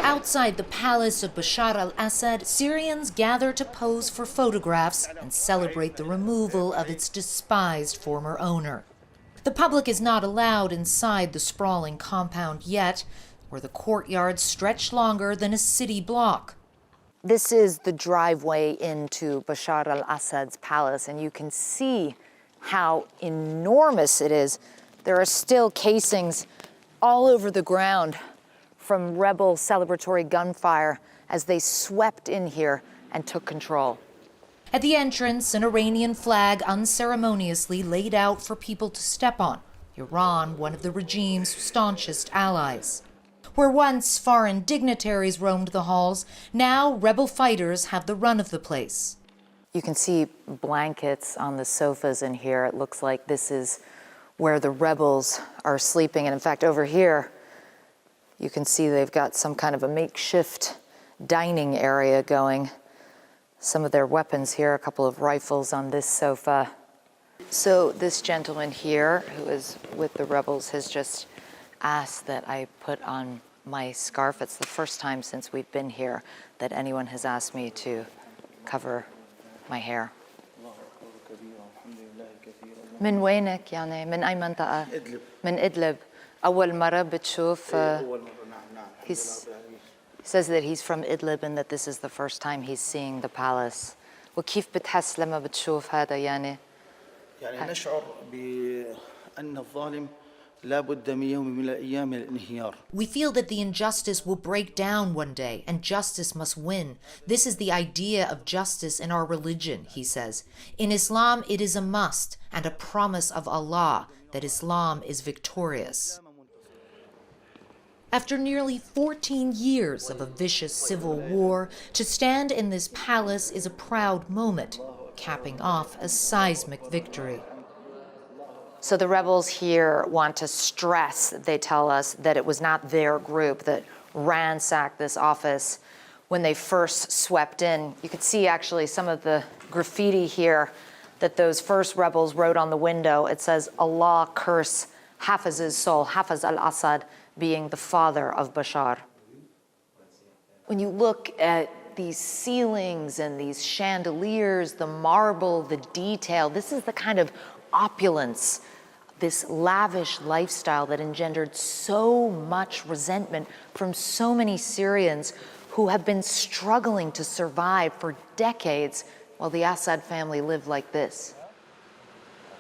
Outside the palace of Bashar al-Assad, Syrians gather to pose for photographs and celebrate the removal of its despised former owner. The public is not allowed inside the sprawling compound yet, where the courtyards stretch longer than a city block. This is the driveway into Bashar al-Assad's palace, and you can see how enormous it is. There are still casings all over the ground from rebel celebratory gunfire as they swept in here and took control. At the entrance, an Iranian flag unceremoniously laid out for people to step on. Iran, one of the regime's staunchest allies. Where once foreign dignitaries roamed the halls, now rebel fighters have the run of the place. You can see blankets on the sofas in here. It looks like this is where the rebels are sleeping. And in fact, over here, you can see they've got some kind of a makeshift dining area going. Some of their weapons here, a couple of rifles on this sofa. So this gentleman here, who is with the rebels, has just asked that I put on my scarf. It's the first time since we've been here that anyone has asked me to cover my hair. من وينك يعني من أي منطقة؟ من إدلب. أول مرة بتشوف. He says that he's from Idlib and that this is the first time he's seeing the palace. وكيف بتحس لما بتشوف هذا يعني؟ يعني نشعر بأن الظالم لا بد من يوم من الأيام من الانهيار. We feel that the injustice will break down one day and justice must win. This is the idea of justice in our religion, he says. In Islam, it is a must and a promise of Allah that Islam is victorious. After nearly 14 years of a vicious civil war, to stand in this palace is a proud moment, capping off a seismic victory. So the rebels here want to stress, they tell us, that it was not their group that ransacked this office when they first swept in. You could see actually some of the graffiti here that those first rebels wrote on the window. It says, Allah curse Hafiz's soul, Hafiz al-Assad being the father of Bashar. When you look at these ceilings and these chandeliers, the marble, the detail, this is the kind of opulence, this lavish lifestyle that engendered so much resentment from so many Syrians who have been struggling to survive for decades while the Assad family lived like this.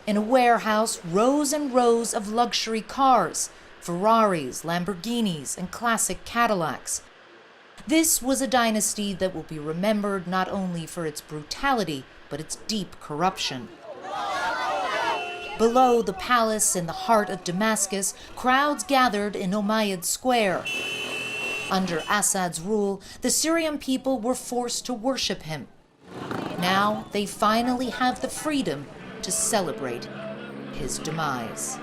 In a warehouse, rows and rows of luxury cars, Ferraris, Lamborghinis, and classic Cadillacs. This was a dynasty that will be remembered not only for its brutality, but its deep corruption. Below the palace in the heart of Damascus, crowds gathered in Umayyad Square. Under Assad's rule, the Syrian people were forced to worship him. Now they finally have the freedom to celebrate his demise.